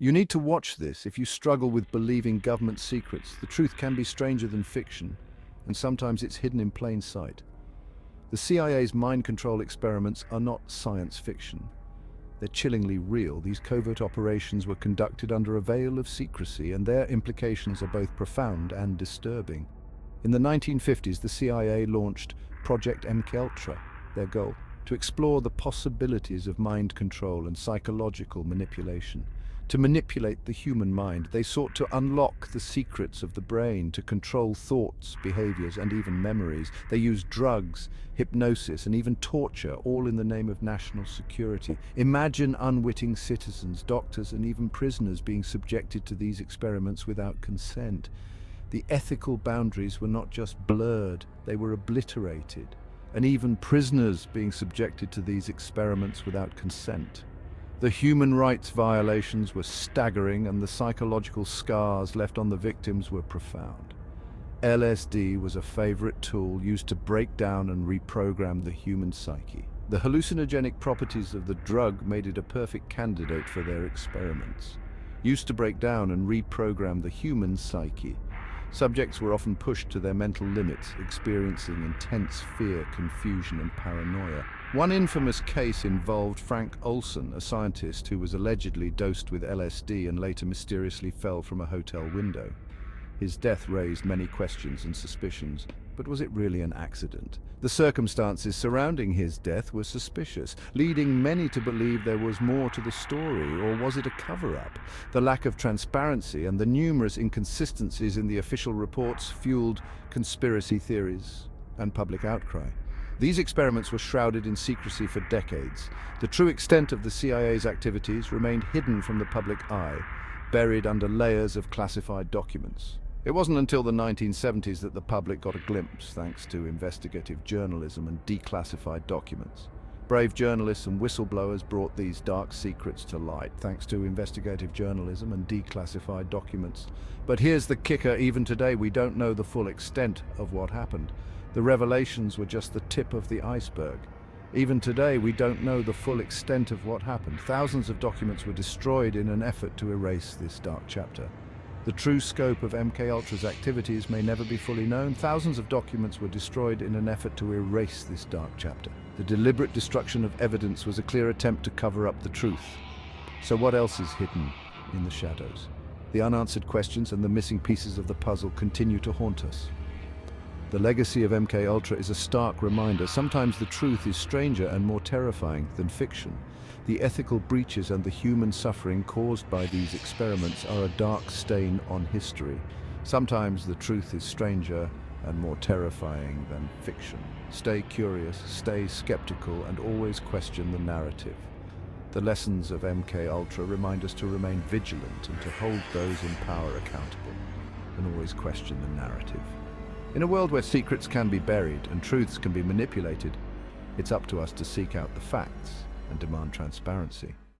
You need to watch this if you struggle with believing government secrets. The truth can be stranger than fiction, and sometimes it's hidden in plain sight. The CIA's mind control experiments are not science fiction. They're chillingly real. These covert operations were conducted under a veil of secrecy, and their implications are both profound and disturbing. In the 1950s, the CIA launched Project MKUltra, their goal, to explore the possibilities of mind control and psychological manipulation. To manipulate the human mind, they sought to unlock the secrets of the brain, to control thoughts, behaviors, and even memories. They used drugs, hypnosis, and even torture, all in the name of national security. Imagine unwitting citizens, doctors, and even prisoners being subjected to these experiments without consent. The ethical boundaries were not just blurred, they were obliterated, and even prisoners being subjected to these experiments without consent. The human rights violations were staggering, and the psychological scars left on the victims were profound. LSD was a favorite tool used to break down and reprogram the human psyche. The hallucinogenic properties of the drug made it a perfect candidate for their experiments. Used to break down and reprogram the human psyche, subjects were often pushed to their mental limits, experiencing intense fear, confusion, and paranoia. One infamous case involved Frank Olson, a scientist who was allegedly dosed with LSD and later mysteriously fell from a hotel window. His death raised many questions and suspicions, but was it really an accident? The circumstances surrounding his death were suspicious, leading many to believe there was more to the story, or was it a cover-up? The lack of transparency and the numerous inconsistencies in the official reports fueled conspiracy theories and public outcry. These experiments were shrouded in secrecy for decades. The true extent of the CIA's activities remained hidden from the public eye, buried under layers of classified documents. It wasn't until the 1970s that the public got a glimpse, thanks to investigative journalism and declassified documents. Brave journalists and whistleblowers brought these dark secrets to light, thanks to investigative journalism and declassified documents. But here's the kicker: even today we don't know the full extent of what happened. The revelations were just the tip of the iceberg. Even today, we don't know the full extent of what happened. Thousands of documents were destroyed in an effort to erase this dark chapter. The true scope of MKUltra's activities may never be fully known. Thousands of documents were destroyed in an effort to erase this dark chapter. The deliberate destruction of evidence was a clear attempt to cover up the truth. So what else is hidden in the shadows? The unanswered questions and the missing pieces of the puzzle continue to haunt us. The legacy of MKUltra is a stark reminder. Sometimes the truth is stranger and more terrifying than fiction. The ethical breaches and the human suffering caused by these experiments are a dark stain on history. Sometimes the truth is stranger and more terrifying than fiction. Stay curious, stay skeptical, and always question the narrative. The lessons of MKUltra remind us to remain vigilant and to hold those in power accountable, and always question the narrative. In a world where secrets can be buried and truths can be manipulated, it's up to us to seek out the facts and demand transparency.